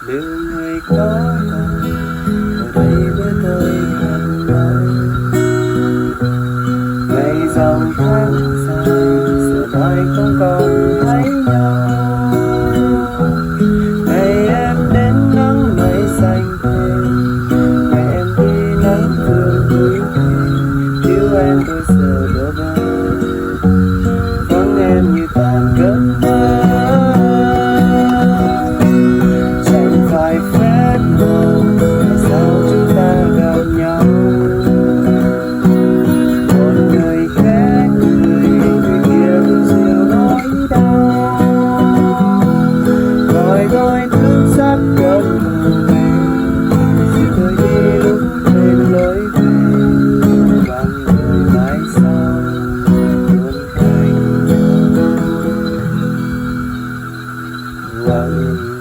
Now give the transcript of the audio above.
đưa người có còn ở đây với tôi không nói. Ngày dòng tháng dài giờ mai không còn thấy nhau. Ngày em đến nắng mây xanh thêm, ngày em đi nắng vương núi thêm, thiếu em tôi giờ bơ vơ, vắng em như tàn giấc mơ. Chẳng phải phép màu tại sao chúng ta gặp nhau. Một người khẽ cười, người kia cũng dịu nỗi đau. Gọi tôi thức giấc cơn mơ về, xin tôi đi lúc quên lối về. Vắng người mãi sau luôn cạnh nhau. Vắng